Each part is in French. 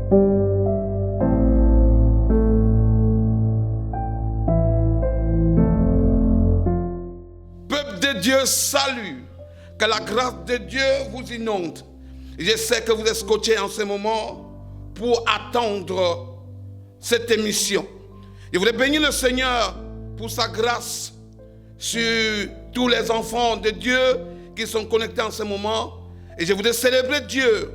Peuple de Dieu, salut. Que la grâce de Dieu vous inonde. Je sais que vous êtes scotchés en ce moment pour attendre cette émission. Je voudrais bénir le Seigneur pour sa grâce sur tous les enfants de Dieu qui sont connectés en ce moment. Et je voudrais célébrer Dieu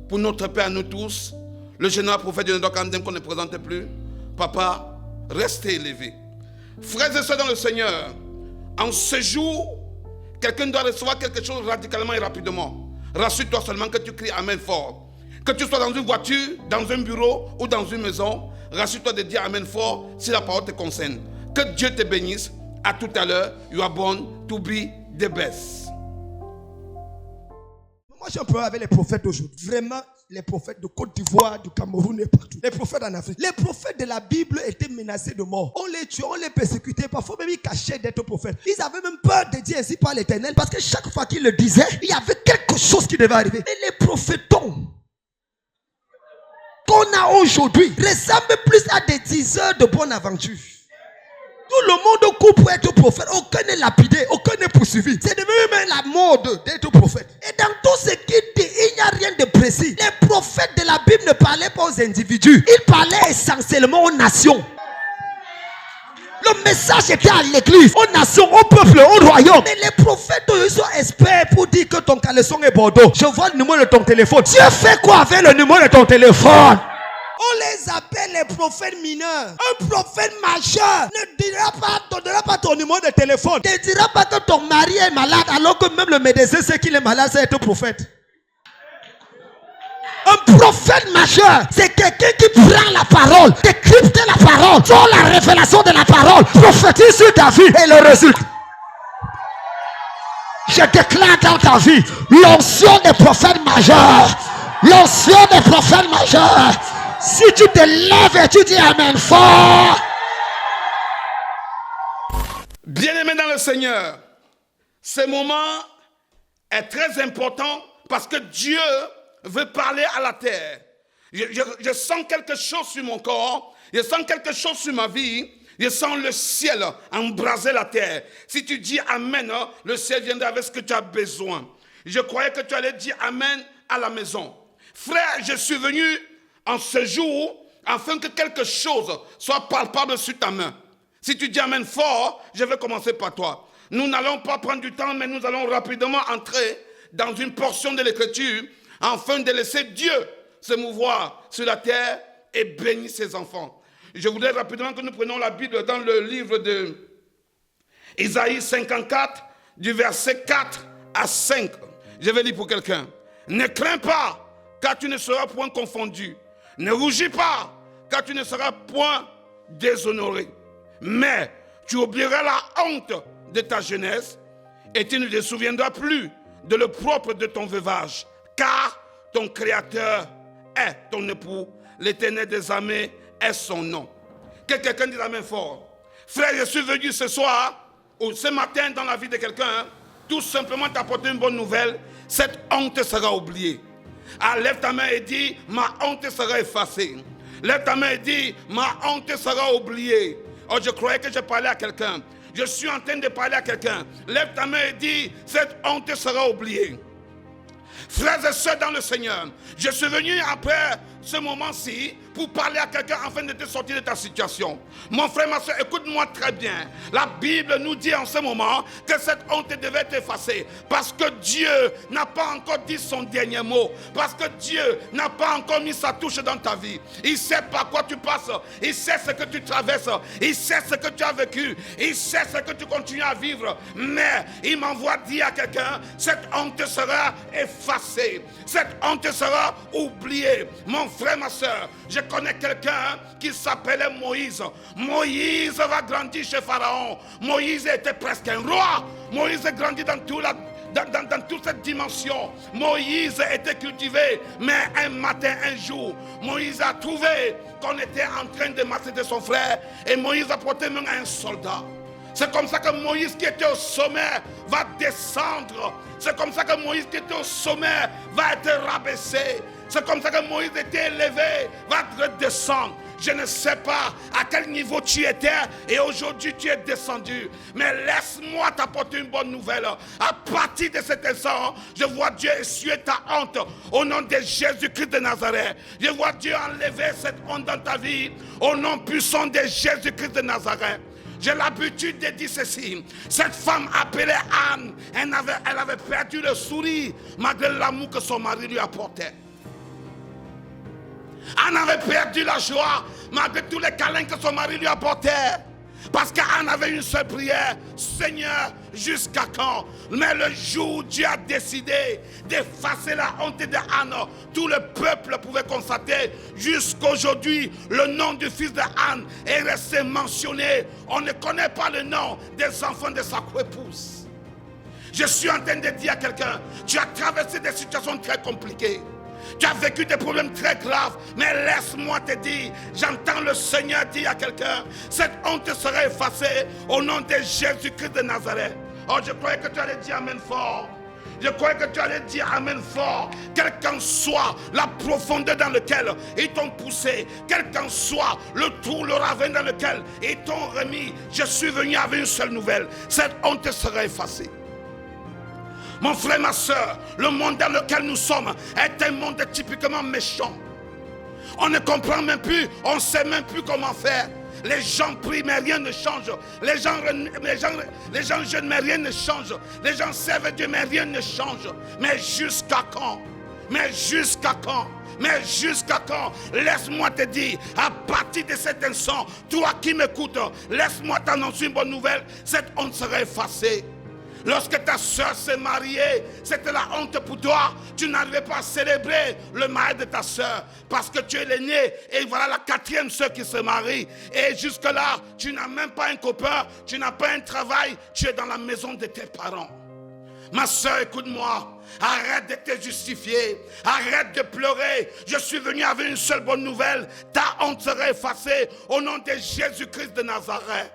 pour notre Père, nous tous. Le général prophète Jonathan Kandem qu'on ne présente plus. Papa, restez élevé. Frères et sœurs dans le Seigneur, en ce jour, quelqu'un doit recevoir quelque chose radicalement et rapidement. Rassure-toi seulement que tu cries Amen fort. Que tu sois dans une voiture, dans un bureau ou dans une maison, rassure-toi de dire Amen fort si la parole te concerne. Que Dieu te bénisse. À tout à l'heure. You are born to be the best. Moi, j'ai un problème avec les prophètes aujourd'hui. Vraiment, les prophètes de Côte d'Ivoire, du Cameroun et partout. Les prophètes en Afrique. Les prophètes de la Bible étaient menacés de mort. On les tuait, on les persécutait. Parfois même, ils cachaient d'être prophètes. Ils avaient même peur de dire ainsi par l'Éternel. Parce que chaque fois qu'ils le disaient, il y avait quelque chose qui devait arriver. Mais les prophétons qu'on a aujourd'hui ressemblent plus à des diseurs de bonne aventure. Tout le monde court pour être prophète. Aucun n'est lapidé, aucun n'est poursuivi. C'est devenu même la mode d'être prophète. Et dans tout ce qu'il dit, il n'y a rien de précis. Les prophètes de la Bible ne parlaient pas aux individus. Ils parlaient essentiellement aux nations. Le message était à l'église, aux nations, au peuple, au royaume. Mais les prophètes, ils sont experts pour dire que ton caleçon est Bordeaux. Je vois le numéro de ton téléphone. Tu as fait quoi avec le numéro de ton téléphone? On les appelle les prophètes mineurs. Un prophète majeur ne donnera pas ton numéro de téléphone. Ne dira pas que ton mari est malade alors que même le médecin sait qu'il est malade, c'est être prophète. Un prophète majeur, c'est quelqu'un qui prend la parole, décrypte la parole, sort la révélation de la parole, prophétise sur ta vie et le résultat. Je déclare dans ta vie l'onction des prophètes majeurs. L'onction des prophètes majeurs. Si tu te lèves et tu dis Amen fort. Bien-aimés dans le Seigneur, ce moment est très important parce que Dieu veut parler à la terre. Je sens quelque chose sur mon corps, je sens quelque chose sur ma vie, je sens le ciel embraser la terre. Si tu dis Amen, le ciel viendra avec ce que tu as besoin. Je croyais que tu allais dire Amen à la maison. Frère, je suis venu en ce jour afin que quelque chose soit palpable sur ta main. Si tu dis Amen fort, je vais commencer par toi. Nous n'allons pas prendre du temps, mais nous allons rapidement entrer dans une portion de l'Écriture afin de laisser Dieu se mouvoir sur la terre et bénir ses enfants. Je voudrais rapidement que nous prenions la Bible dans le livre de Isaïe 54, du verset 4 à 5. Je vais lire pour quelqu'un. Ne crains pas, car tu ne seras point confondu. Ne rougis pas, car tu ne seras point déshonoré. Mais tu oublieras la honte de ta jeunesse et tu ne te souviendras plus de l'opprobre de ton veuvage. Car ton Créateur est ton époux, l'Éternel des armées est son nom. Que quelqu'un dise Amen fort. Frère, je suis venu ce soir ou ce matin dans la vie de quelqu'un, tout simplement t'apporter une bonne nouvelle. Cette honte sera oubliée. Ah, lève ta main et dis, ma honte sera effacée. Lève ta main et dis, ma honte sera oubliée. Oh, je croyais que je parlais à quelqu'un. Je suis en train de parler à quelqu'un. Lève ta main et dis, cette honte sera oubliée. Frères et sœurs dans le Seigneur, je suis venu après ce moment-ci pour parler à quelqu'un afin de te sortir de ta situation. Mon frère, ma soeur, écoute-moi très bien. La Bible nous dit en ce moment que cette honte devait être effacée parce que Dieu n'a pas encore dit son dernier mot, parce que Dieu n'a pas encore mis sa touche dans ta vie. Il sait par quoi tu passes, il sait ce que tu traverses, il sait ce que tu as vécu, il sait ce que tu continues à vivre, mais il m'envoie dire à quelqu'un, cette honte sera effacée, cette honte sera oubliée. Mon frère, ma soeur, je connais quelqu'un qui s'appelait Moïse. Moïse va grandir chez Pharaon. Moïse était presque un roi. Moïse grandit dans toute cette dimension. Moïse était cultivé, mais un matin, un jour, Moïse a trouvé qu'on était en train de massacrer son frère et Moïse a porté même un soldat. C'est comme ça que Moïse qui était au sommet va descendre. C'est comme ça que Moïse qui était au sommet va être rabaissé. C'est comme ça que Moïse était élevé, va redescendre. Je ne sais pas à quel niveau tu étais et aujourd'hui tu es descendu. Mais laisse-moi t'apporter une bonne nouvelle. À partir de cet instant, je vois Dieu essuyer ta honte au nom de Jésus-Christ de Nazareth. Je vois Dieu enlever cette honte dans ta vie au nom puissant de Jésus-Christ de Nazareth. J'ai l'habitude de dire ceci. Cette femme appelée Anne, elle avait perdu le sourire malgré l'amour que son mari lui apportait. Anne avait perdu la joie malgré tous les câlins que son mari lui apportait. Parce qu'Anne avait une seule prière. Seigneur, jusqu'à quand? Mais le jour où Dieu a décidé d'effacer la honte de Anne, tout le peuple pouvait constater. Jusqu'aujourd'hui, le nom du fils de Anne est resté mentionné. On ne connaît pas le nom des enfants de sa coépouse. Je suis en train de dire à quelqu'un, tu as traversé des situations très compliquées. Tu as vécu des problèmes très graves, mais laisse-moi te dire, j'entends le Seigneur dire à quelqu'un, cette honte sera effacée au nom de Jésus-Christ de Nazareth. Oh, je croyais que tu allais dire Amen fort. Je croyais que tu allais dire Amen fort. Quelle qu'en soit la profondeur dans laquelle ils t'ont poussé, quel qu'en soit le trou, le ravin dans lequel ils t'ont remis, je suis venu avec une seule nouvelle, cette honte sera effacée. Mon frère, ma soeur, le monde dans lequel nous sommes est un monde typiquement méchant. On ne comprend même plus, on ne sait même plus comment faire. Les gens prient, mais rien ne change. Les gens jeûnent, mais rien ne change. Les gens servent Dieu, mais rien ne change. Mais jusqu'à quand? Mais jusqu'à quand? Mais jusqu'à quand? Laisse-moi te dire, à partir de cet instant, toi qui m'écoutes, laisse-moi t'annoncer une bonne nouvelle. Cette honte sera effacée. Lorsque ta soeur s'est mariée, c'était la honte pour toi. Tu n'arrivais pas à célébrer le mariage de ta soeur parce que tu es l'aîné et voilà la quatrième soeur qui se marie. Et jusque-là, tu n'as même pas un copain, tu n'as pas un travail, tu es dans la maison de tes parents. Ma soeur, écoute-moi, arrête de te justifier, arrête de pleurer. Je suis venu avec une seule bonne nouvelle. Ta honte sera effacée au nom de Jésus-Christ de Nazareth.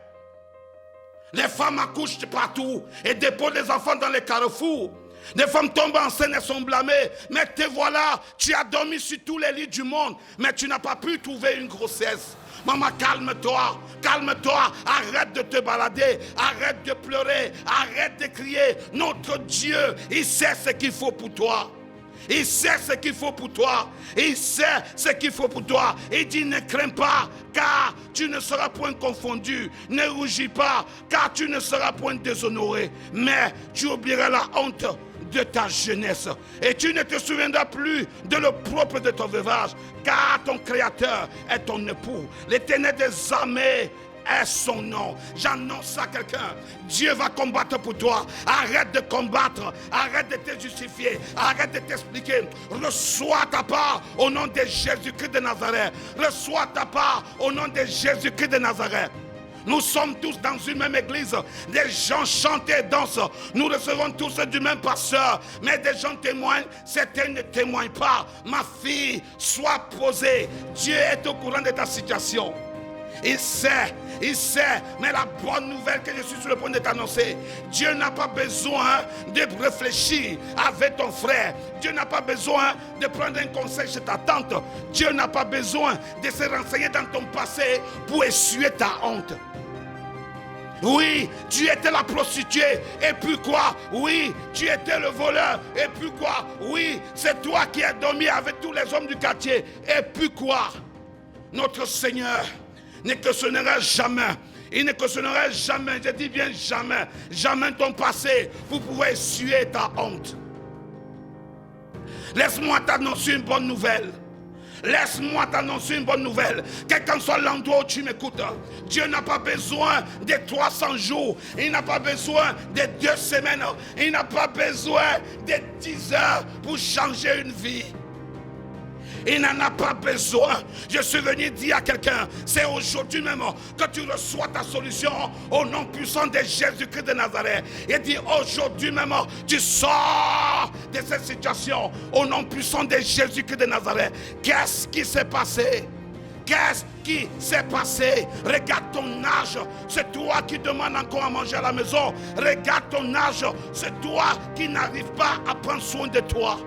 Les femmes accouchent partout et déposent les enfants dans les carrefours. Les femmes tombent enceintes et sont blâmées. Mais te voilà, tu as dormi sur tous les lits du monde, mais tu n'as pas pu trouver une grossesse. Maman, calme-toi, calme-toi, arrête de te balader, arrête de pleurer, arrête de crier. Notre Dieu, il sait ce qu'il faut pour toi. Il sait ce qu'il faut pour toi. Il sait ce qu'il faut pour toi. Il dit ne crains pas car tu ne seras point confondu. Ne rougis pas car tu ne seras point déshonoré. Mais tu oublieras la honte de ta jeunesse. Et tu ne te souviendras plus de l'opprobre de ton veuvage car ton Créateur est ton époux. L'Éternel des armées est son nom. J'annonce à quelqu'un, Dieu va combattre pour toi. Arrête de combattre, arrête de te justifier, arrête de t'expliquer. Reçois ta part au nom de Jésus-Christ de Nazareth. Reçois ta part au nom de Jésus-Christ de Nazareth. Nous sommes tous dans une même église. Des gens chantent et dansent. Nous recevons tous du même pasteur. Mais des gens témoignent. Certains ne témoignent pas. Ma fille, sois posée. Dieu est au courant de ta situation. Il sait, mais la bonne nouvelle que je suis sur le point de t'annoncer, Dieu n'a pas besoin de réfléchir avec ton frère. Dieu n'a pas besoin de prendre un conseil chez ta tante. Dieu n'a pas besoin de se renseigner dans ton passé pour essuyer ta honte. Oui, tu étais la prostituée, et puis quoi? Oui, tu étais le voleur, et puis quoi? Oui, c'est toi qui as dormi avec tous les hommes du quartier, et puis quoi? Notre Seigneur ne cautionnera jamais. Il ne cautionnera jamais, je dis bien jamais, jamais ton passé pour pouvoir essuyer ta honte. Laisse-moi t'annoncer une bonne nouvelle. Laisse-moi t'annoncer une bonne nouvelle. Quel qu'en soit l'endroit où tu m'écoutes, Dieu n'a pas besoin de 300 jours. Il n'a pas besoin de 2 semaines. Il n'a pas besoin de 10 heures pour changer une vie. Il n'en a pas besoin. Je suis venu dire à quelqu'un, c'est aujourd'hui même que tu reçois ta solution au nom puissant de Jésus-Christ de Nazareth. Il dit aujourd'hui même, tu sors de cette situation au nom puissant de Jésus-Christ de Nazareth. Qu'est-ce qui s'est passé? Qu'est-ce qui s'est passé? Regarde ton âge. C'est toi qui demandes encore à manger à la maison. Regarde ton âge. C'est toi qui n'arrives pas à prendre soin de toi.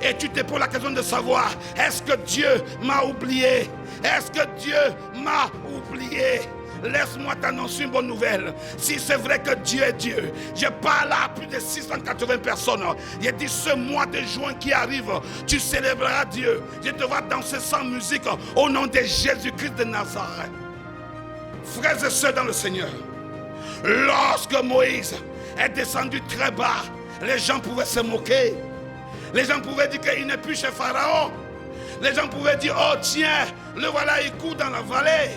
Et tu te poses la question de savoir, est-ce que Dieu m'a oublié? Est-ce que Dieu m'a oublié? Laisse-moi t'annoncer une bonne nouvelle. Si c'est vrai que Dieu est Dieu, je parle à plus de 680 personnes. Il dit ce mois de juin qui arrive, tu célébreras Dieu. Je te vois danser sans musique au nom de Jésus-Christ de Nazareth. Frères et sœurs dans le Seigneur, lorsque Moïse est descendu très bas, les gens pouvaient se moquer. Les gens pouvaient dire qu'il n'est plus chez Pharaon. Les gens pouvaient dire, oh tiens, le voilà, il court dans la vallée.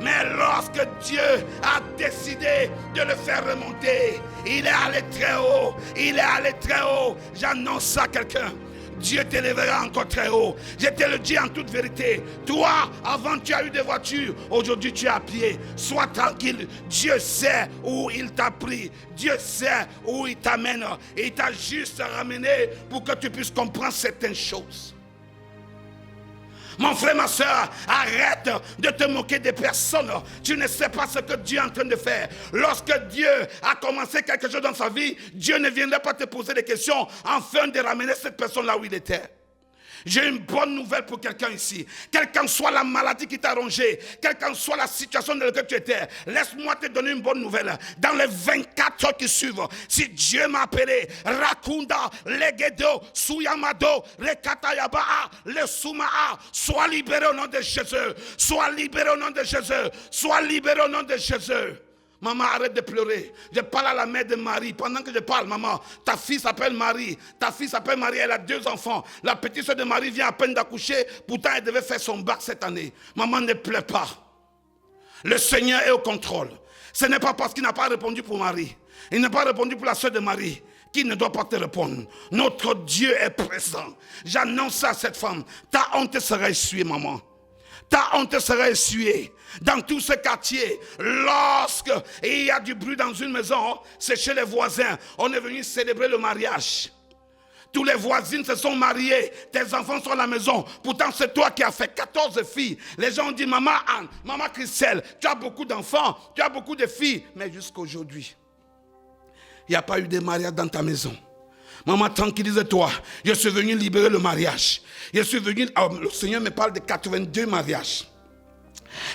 Mais lorsque Dieu a décidé de le faire remonter, il est allé très haut. Il est allé très haut. J'annonce ça à quelqu'un. Dieu t'élèvera encore très haut. Je te le dis en toute vérité. Toi, avant tu as eu des voitures. Aujourd'hui tu es à pied. Sois tranquille. Dieu sait où il t'a pris. Dieu sait où il t'amène. Et il t'a juste ramené pour que tu puisses comprendre certaines choses. Mon frère, ma soeur, arrête de te moquer des personnes. Tu ne sais pas ce que Dieu est en train de faire. Lorsque Dieu a commencé quelque chose dans sa vie, Dieu ne viendrait pas te poser des questions afin de ramener cette personne là où il était. J'ai une bonne nouvelle pour quelqu'un ici. Quelle qu'en soit la maladie qui t'a rongé, quelle qu'en soit la situation dans laquelle tu étais, laisse-moi te donner une bonne nouvelle. Dans les 24 heures qui suivent, si Dieu m'a appelé, Rakunda, Legedo, Suyamado, Rekatayaba, le Sumaa, sois libéré au nom de Jésus. Sois libéré au nom de Jésus. Sois libéré au nom de Jésus. Maman, arrête de pleurer. Je parle à la mère de Marie. Pendant que je parle, maman, ta fille s'appelle Marie. Ta fille s'appelle Marie, elle a 2 enfants. La petite soeur de Marie vient à peine d'accoucher. Pourtant, elle devait faire son bac cette année. Maman, ne pleure pas. Le Seigneur est au contrôle. Ce n'est pas parce qu'il n'a pas répondu pour Marie. Il n'a pas répondu pour la soeur de Marie qu'il ne doit pas te répondre. Notre Dieu est présent. J'annonce à cette femme. Ta honte sera essuyée, maman. Ta honte sera essuyée. Dans tout ce quartier, lorsque il y a du bruit dans une maison, c'est chez les voisins. On est venu célébrer le mariage. Tous les voisines se sont mariées. Tes enfants sont à la maison. Pourtant, c'est toi qui as fait 14 filles. Les gens ont dit, maman Anne, maman Christelle, tu as beaucoup d'enfants, tu as beaucoup de filles. Mais jusqu'aujourd'hui, il n'y a pas eu de mariage dans ta maison. Maman, tranquillise-toi. Je suis venu libérer le mariage. Je suis venu, le Seigneur me parle de 82 mariages.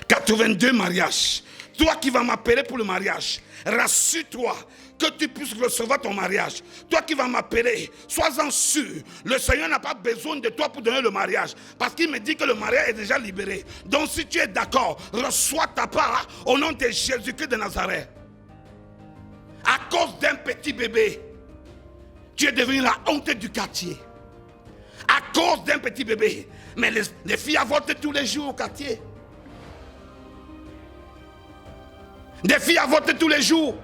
82 mariages. Toi qui vas m'appeler pour le mariage, rassure-toi que tu puisses recevoir ton mariage. Toi qui vas m'appeler, sois-en sûr. Le Seigneur n'a pas besoin de toi pour donner le mariage. Parce qu'il me dit que le mariage est déjà libéré. Donc si tu es d'accord, reçois ta part au nom de Jésus-Christ de Nazareth. À cause d'un petit bébé, tu es devenu la honte du quartier. À cause d'un petit bébé. Mais les filles avortent tous les jours au quartier. Des filles avortent tous les jours.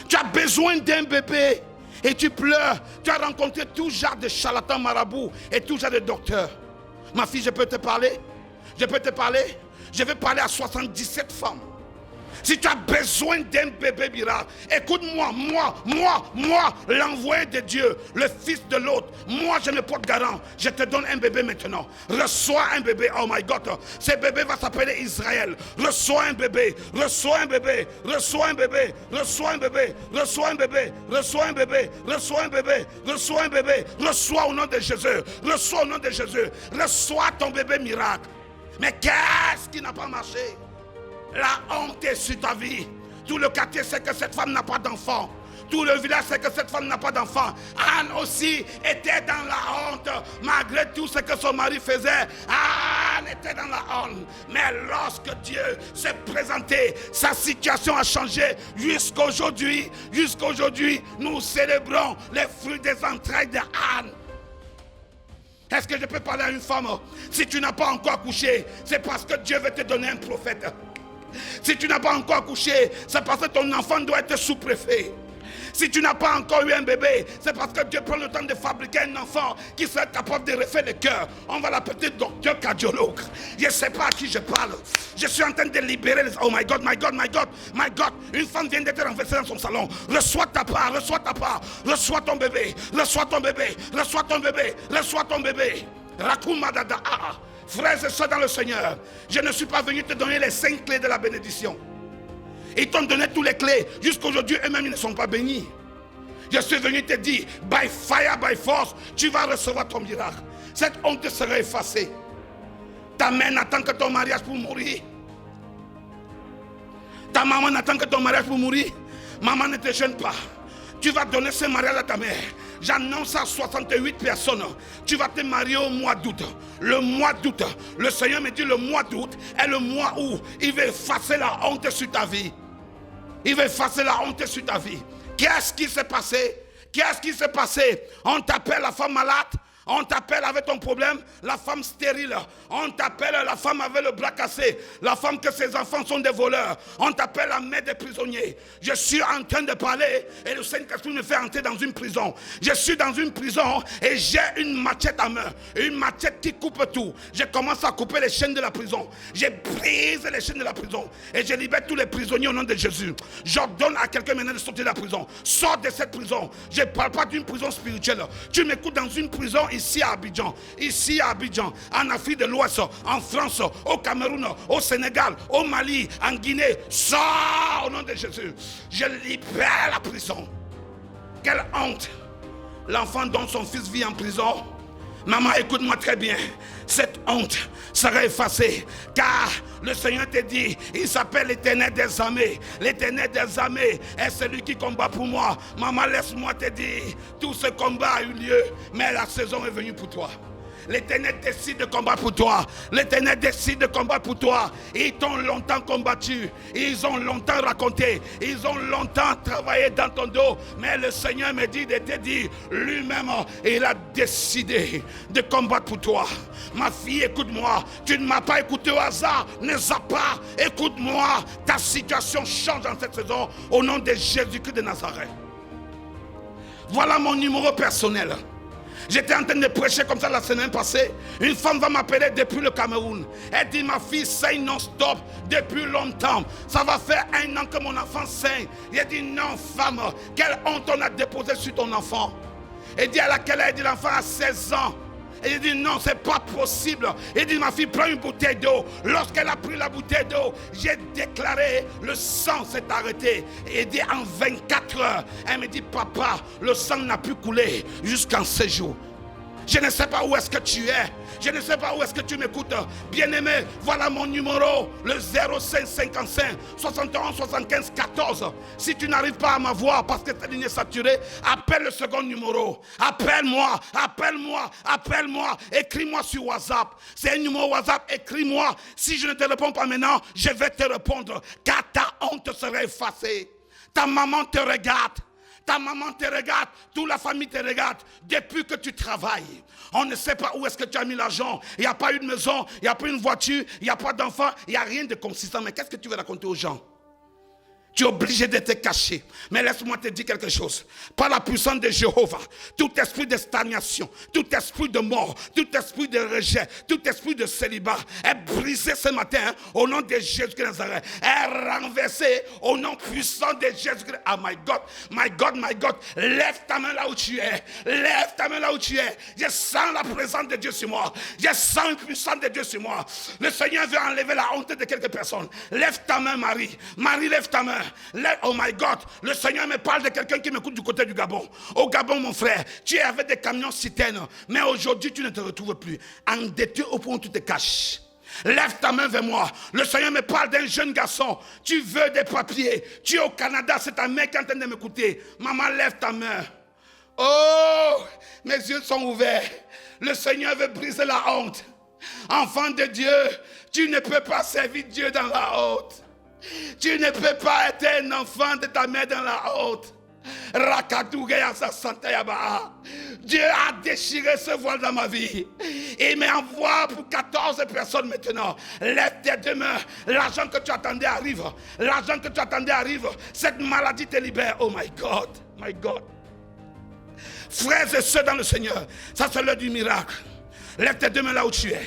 Tu as besoin d'un bébé et tu pleures. Tu as rencontré tout genre de charlatans marabouts et tout genre de docteurs. Ma fille, je peux te parler? Je peux te parler? Je vais parler à 77 femmes. Si tu as besoin d'un bébé miracle, écoute-moi, moi, l'envoyé de Dieu, le fils de l'autre, moi je me porte garant, je te donne un bébé maintenant. Reçois un bébé, oh my God, ce bébé va s'appeler Israël. Reçois un bébé, reçois un bébé, reçois un bébé, reçois un bébé, reçois un bébé, reçois un bébé, reçois un bébé, reçois un bébé, reçois au nom de Jésus, reçois au nom de Jésus, reçois ton bébé miracle. Mais qu'est-ce qui n'a pas marché? La honte est sur ta vie. Tout le quartier sait que cette femme n'a pas d'enfant. Tout le village sait que cette femme n'a pas d'enfant. Anne aussi était dans la honte. Malgré tout ce que son mari faisait, Anne était dans la honte. Mais lorsque Dieu s'est présenté, sa situation a changé. Jusqu'aujourd'hui, nous célébrons les fruits des entrailles de Anne. Est-ce que je peux parler à une femme? Si tu n'as pas encore accouché, c'est parce que Dieu veut te donner un prophète. Si tu n'as pas encore accouché, c'est parce que ton enfant doit être sous-préfet. Si tu n'as pas encore eu un bébé, c'est parce que Dieu prend le temps de fabriquer un enfant qui sera capable de refaire le cœur. On va l'appeler docteur cardiologue. Je ne sais pas à qui je parle. Je suis en train de libérer les... Oh my God, my God, my God, my God. Une femme vient d'être renversée dans son salon. Reçois ta part, reçois ta part. Reçois ton bébé, reçois ton bébé, reçois ton bébé, reçois ton bébé. Rakumadada. Frères et sœurs dans le Seigneur, je ne suis pas venu te donner les 5 clés de la bénédiction. Ils t'ont donné toutes les clés. Jusqu'aujourd'hui, eux-mêmes, ils ne sont pas bénis. Je suis venu te dire, by fire, by force, tu vas recevoir ton miracle. Cette honte sera effacée. Ta mère n'attend que ton mariage pour mourir. Ta maman n'attend que ton mariage pour mourir. Maman, ne te gêne pas. Tu vas donner ce mariage à ta mère. J'annonce à 68 personnes. Tu vas te marier au mois d'août. Le mois d'août. Le Seigneur me dit le mois d'août est le mois où il va effacer la honte sur ta vie. Il va effacer la honte sur ta vie. Qu'est-ce qui s'est passé? Qu'est-ce qui s'est passé? On t'appelle la femme malade. On t'appelle avec ton problème, la femme stérile. On t'appelle la femme avec le bras cassé. La femme que ses enfants sont des voleurs. On t'appelle la mère des prisonniers. Je suis en train de parler et le Saint-Esprit me fait entrer dans une prison. Je suis dans une prison et j'ai une machette à main. Une machette qui coupe tout. Je commence à couper les chaînes de la prison. Je brise les chaînes de la prison. Et je libère tous les prisonniers au nom de Jésus. J'ordonne à quelqu'un maintenant de sortir de la prison. Sors de cette prison. Je ne parle pas d'une prison spirituelle. Tu m'écoutes dans une prison ici à Abidjan, en Afrique de l'Ouest, en France, au Cameroun, au Sénégal, au Mali, en Guinée. Sors au nom de Jésus. Je libère la prison. Quelle honte. L'enfant dont son fils vit en prison. Maman, écoute-moi très bien. Cette honte sera effacée. Car le Seigneur te dit, il s'appelle l'Éternel des armées. L'Éternel des armées est celui qui combat pour moi. Maman, laisse-moi te dire, tout ce combat a eu lieu, mais la saison est venue pour toi. L'Éternel décide de combattre pour toi. L'Éternel décide de combattre pour toi. Ils t'ont longtemps combattu. Ils ont longtemps raconté. Ils ont longtemps travaillé dans ton dos. Mais le Seigneur me dit de te dire, lui-même, il a décidé de combattre pour toi. Ma fille, écoute-moi. Tu ne m'as pas écouté au hasard. Ne zappe pas. Écoute-moi. Ta situation change dans cette saison. Au nom de Jésus-Christ de Nazareth. Voilà mon numéro personnel. J'étais en train de prêcher comme ça la semaine passée. Une femme va m'appeler depuis le Cameroun. Elle dit, ma fille saigne non-stop depuis longtemps. Ça va faire 1 an que mon enfant saigne. Elle dit, non femme, quelle honte on a déposé sur ton enfant. Elle dit, à laquelle elle dit, l'enfant a 16 ans. Elle dit, non, c'est pas possible. Elle dit, ma fille, prends une bouteille d'eau. Lorsqu'elle a pris la bouteille d'eau, j'ai déclaré, le sang s'est arrêté. Elle dit, en 24 heures, elle me dit, papa, le sang n'a plus coulé jusqu'en 16 jours. Je ne sais pas où est-ce que tu es. Je ne sais pas où est-ce que tu m'écoutes. Bien-aimé, voilà mon numéro, le 0555 71 75 14. Si tu n'arrives pas à m'avoir parce que ta ligne est saturée, appelle le second numéro. Appelle-moi, appelle-moi, appelle-moi. Écris-moi sur WhatsApp. C'est un numéro WhatsApp, écris-moi. Si je ne te réponds pas maintenant, je vais te répondre. Car ta honte sera effacée. Ta maman te regarde. Ta maman te regarde, toute la famille te regarde depuis que tu travailles. On ne sait pas où est-ce que tu as mis l'argent. Il n'y a pas une maison, il n'y a pas une voiture, il n'y a pas d'enfant, il n'y a rien de consistant. Mais qu'est-ce que tu veux raconter aux gens? Tu es obligé de te cacher. Mais laisse-moi te dire quelque chose. Par la puissance de Jéhovah, tout esprit de stagnation, tout esprit de mort, tout esprit de rejet, tout esprit de célibat est brisé ce matin au nom de Jésus-Christ de Nazareth. Est renversé au nom puissant de Jésus-Christ. Ah, my God, my God, my God. Lève ta main là où tu es. Lève ta main là où tu es. Je sens la présence de Dieu sur moi. Je sens une puissance de Dieu sur moi. Le Seigneur veut enlever la honte de quelques personnes. Lève ta main, Marie. Marie, lève ta main. Oh my God, le Seigneur me parle de quelqu'un qui m'écoute du côté du Gabon. Au Gabon, mon frère, tu es avec des camions citernes, mais aujourd'hui tu ne te retrouves plus. Endetté au point où tu te caches. Lève ta main vers moi. Le Seigneur me parle d'un jeune garçon. Tu veux des papiers. Tu es au Canada, c'est ta mère qui est en train de m'écouter. Maman, lève ta main. Oh, mes yeux sont ouverts. Le Seigneur veut briser la honte. Enfant de Dieu, tu ne peux pas servir Dieu dans la honte. Tu ne peux pas être un enfant de ta mère dans la honte. Dieu a déchiré ce voile dans ma vie. Il m'envoie pour 14 personnes maintenant. Lève tes deux mains. L'argent que tu attendais arrive. L'argent que tu attendais arrive. Cette maladie te libère. Oh my God, my God. Frères et sœurs dans le Seigneur, ça c'est l'heure du miracle. Lève tes deux mains là où tu es.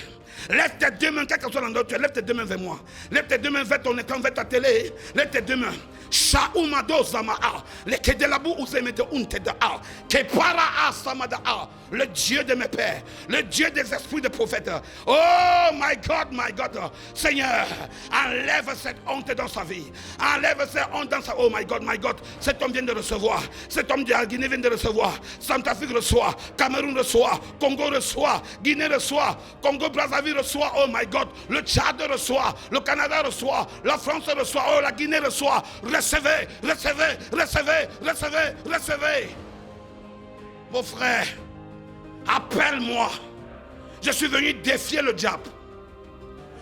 Lève tes deux mains, quel que soit l'endroit où tu es, lève tes deux mains vers moi. Lève tes deux mains vers ton écran, vers ta télé. Lève tes deux mains. Shaumado Zamaa, le Kedelabu Uzemede Untedaa, Kepara Asamadaa, le Dieu de mes pères, le Dieu des esprits de prophètes. Oh my God, Seigneur, enlève cette honte dans sa vie, enlève cette honte dans sa vie. Oh my God, cet homme vient de recevoir, cet homme de la Guinée vient de recevoir, Centrafrique reçoit, Cameroun reçoit, Congo reçoit, Guinée reçoit, Congo Brazzaville reçoit, oh my God, le Tchad reçoit, le Canada reçoit, la France reçoit, oh la Guinée reçoit. Recevez. Mon frère, appelle-moi. Je suis venu défier le diable.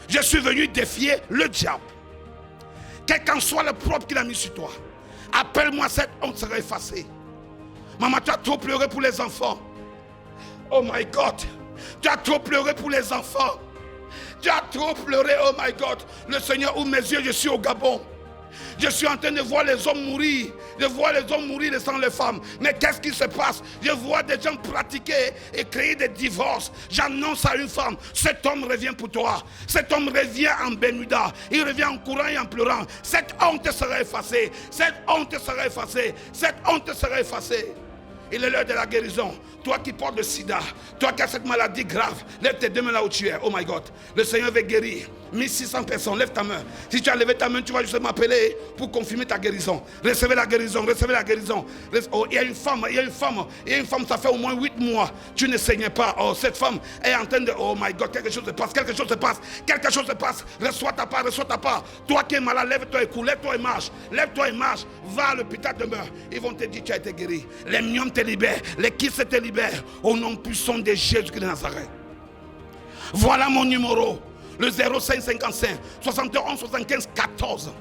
Je suis venu défier le diable. Quel qu'en soit le propre qu'il a mis sur toi, appelle-moi, cette honte sera effacée. Maman, tu as trop pleuré pour les enfants. Oh my God, tu as trop pleuré pour les enfants. Tu as trop pleuré, oh my God. Le Seigneur ouvre mes yeux, je suis au Gabon. Je suis en train de voir les hommes mourir. Je vois les hommes mourir sans les femmes. Mais qu'est-ce qui se passe? Je vois des gens pratiquer et créer des divorces. J'annonce à une femme, cet homme revient pour toi. Cet homme revient en Bermuda. Il revient en courant et en pleurant. Cette honte sera effacée. Cette honte sera effacée. Cette honte sera effacée. Il est l'heure de la guérison. Toi qui portes le sida, toi qui as cette maladie grave, lève tes deux mains là où tu es. Oh my God, le Seigneur veut guérir 1600 personnes, lève ta main. Si tu as levé ta main, tu vas juste m'appeler pour confirmer ta guérison. Recevez la guérison, recevez la guérison. Oh, il y a une femme, ça fait au moins 8 mois. Tu ne saignais pas. Oh, cette femme est en train de... Oh my God, quelque chose se passe. Reçois ta part. Toi qui es malade, lève-toi et cours, lève-toi et marche. Va à l'hôpital, demeure. Ils vont te dire tu as été guéri. Les myomes te libèrent, les kisses te libèrent. Au nom puissant de Jésus-Christ de Nazareth. Voilà mon numéro. Le 0555 71 75 14.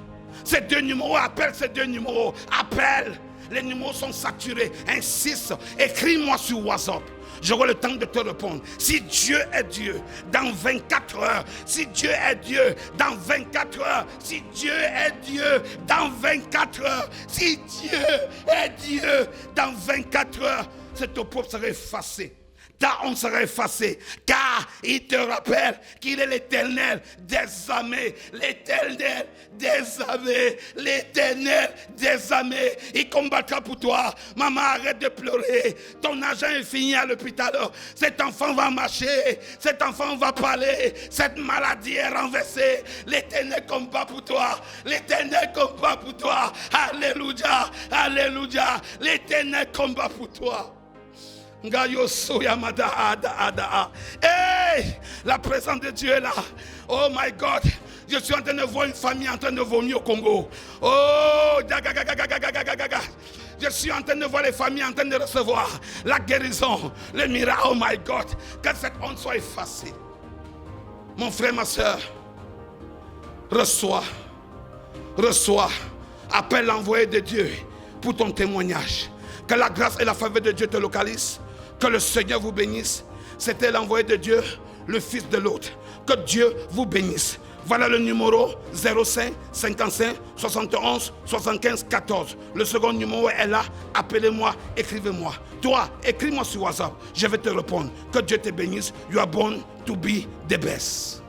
Ces deux numéros, appelle ces deux numéros. Appelle. Les numéros sont saturés. Insiste. Écris-moi sur WhatsApp. J'aurai le temps de te répondre. Si Dieu est Dieu, dans 24 heures. Si Dieu est Dieu, dans 24 heures. Si Dieu est Dieu, dans 24 heures. Si Dieu est Dieu, dans 24 heures. Cette pauvre sera effacée. Ta honte sera effacée, car il te rappelle qu'il est l'Éternel des armées, l'Éternel des armées, l'Éternel des armées. Il combattra pour toi. Maman, arrête de pleurer. Ton argent est fini à l'hôpital. Cet enfant va marcher, cet enfant va parler, cette maladie est renversée. L'Éternel combat pour toi. L'Éternel combat pour toi. Alléluia, alléluia. L'Éternel combat pour toi. Hey, la présence de Dieu est là. Oh my God, je suis en train de voir une famille en train de vomir au Congo. Oh, je suis en train de voir les familles en train de recevoir la guérison, le miracle. Oh my God, que cette honte soit effacée. Mon frère, ma soeur, reçois. Appelle l'envoyé de Dieu pour ton témoignage. Que la grâce et la faveur de Dieu te localisent. Que le Seigneur vous bénisse. C'était l'envoyé de Dieu, le fils de l'autre. Que Dieu vous bénisse. Voilà le numéro 05 55 71 75 14. Le second numéro est là. Appelez-moi, écrivez-moi. Toi, écris-moi sur WhatsApp. Je vais te répondre. Que Dieu te bénisse. You are born to be the best.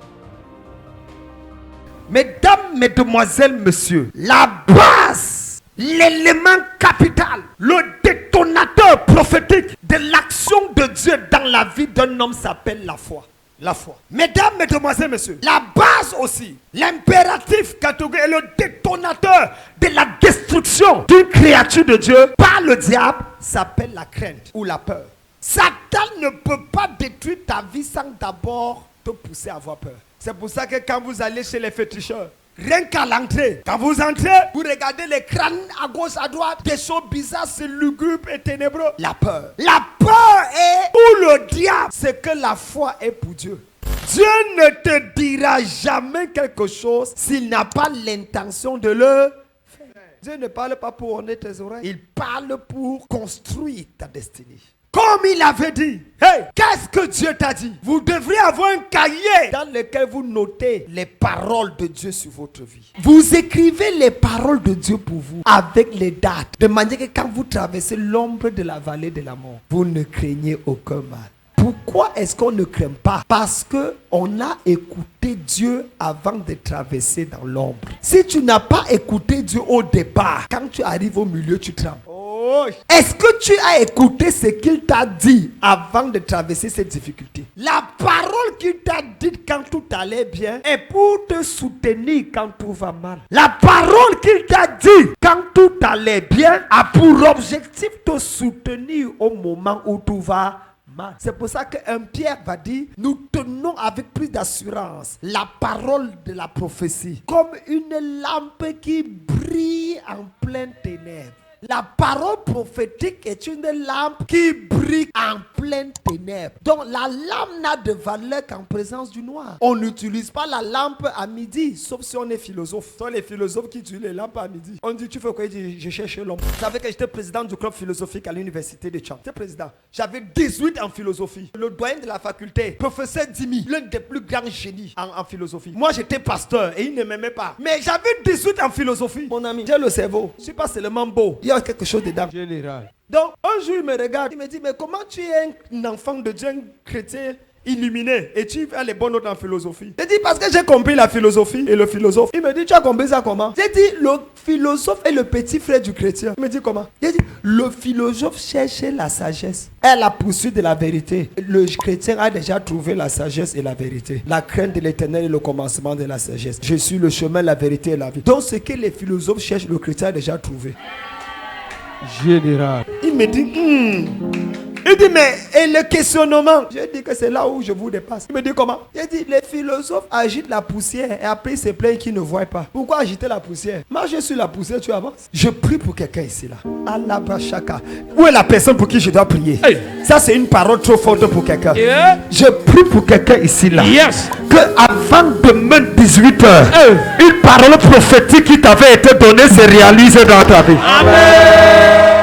Mesdames, mesdemoiselles, messieurs, la base, l'élément capital, le détonateur prophétique de l'action de Dieu dans la vie d'un homme s'appelle la foi. La foi. Mesdames, mesdemoiselles, messieurs, la base aussi, l'impératif catégorie et le détonateur de la destruction d'une créature de Dieu par le diable s'appelle la crainte ou la peur. Satan ne peut pas détruire ta vie sans d'abord te pousser à avoir peur. C'est pour ça que quand vous allez chez les féticheurs, rien qu'à l'entrée, quand vous entrez, vous regardez les crânes à gauche, à droite, des choses bizarres, c'est lugubre et ténébreux. La peur. La peur est pour le diable ce que la foi est pour Dieu. Dieu ne te dira jamais quelque chose s'il n'a pas l'intention de le faire. Dieu ne parle pas pour orner tes oreilles. Il parle pour construire ta destinée. Comme il avait dit, hey, qu'est-ce que Dieu t'a dit? Vous devriez avoir un cahier dans lequel vous notez les paroles de Dieu sur votre vie. Vous écrivez les paroles de Dieu pour vous avec les dates, de manière que quand vous traversez l'ombre de la vallée de la mort, vous ne craignez aucun mal. Pourquoi est-ce qu'on ne craint pas? Parce qu'on a écouté Dieu avant de traverser dans l'ombre. Si tu n'as pas écouté Dieu au départ, quand tu arrives au milieu, tu trembles. Est-ce que tu as écouté ce qu'il t'a dit avant de traverser cette difficulté? La parole qu'il t'a dite quand tout allait bien est pour te soutenir quand tout va mal. La parole qu'il t'a dit quand tout allait bien a pour objectif te soutenir au moment où tout va mal. C'est pour ça qu'un Pierre va dire, nous tenons avec plus d'assurance la parole de la prophétie comme une lampe qui brille en pleines ténèbres. La parole prophétique est une lampe qui brille en pleine ténèbres. Donc la lampe n'a de valeur qu'en présence du noir. On n'utilise pas la lampe à midi, sauf si on est philosophe. Ce sont les philosophes qui utilisent les lampes à midi. On dit, tu fais quoi? Il dit, je cherche l'homme. Vous savez que j'étais président du club philosophique à l'université de Tchang. J'étais président. J'avais 18 en philosophie. Le doyen de la faculté, professeur Dimi, l'un des plus grands génies en philosophie. Moi, j'étais pasteur et il ne m'aimait pas. Mais j'avais 18 en philosophie. Mon ami, j'ai le cerveau. Je ne suis pas seulement beau. Il y a quelque chose dedans. Général. Donc, un jour, il me regarde. Il me dit, mais comment tu es un enfant de Dieu, un chrétien illuminé et tu as les bonnes notes en philosophie? J'ai dit, parce que j'ai compris la philosophie et le philosophe. Il me dit, tu as compris ça comment? J'ai dit, le philosophe est le petit frère du chrétien. Il me dit, comment? J'ai dit, le philosophe cherche la sagesse et la poursuite de la vérité. Le chrétien a déjà trouvé la sagesse et la vérité. La crainte de l'éternel est le commencement de la sagesse. Je suis le chemin, la vérité et la vie. Donc, ce que les philosophes cherchent, le chrétien a déjà trouvé. Général. Il me dit, Il dit, mais et le questionnement? J'ai dit que c'est là où je vous dépasse. Il me dit, comment? J'ai dit, les philosophes agitent la poussière et après ils se plaignent qu'ils ne voient pas. Pourquoi agiter la poussière? Marche sur la poussière, tu avances. Je prie pour quelqu'un ici là. Alabashaka. Où est la personne pour qui je dois prier? Hey. Ça c'est une parole trop forte pour quelqu'un. Yeah. Je prie pour quelqu'un ici là. Yes. Que avant demain 18h, une parole prophétique qui t'avait été donnée se réalise dans ta vie. Amen.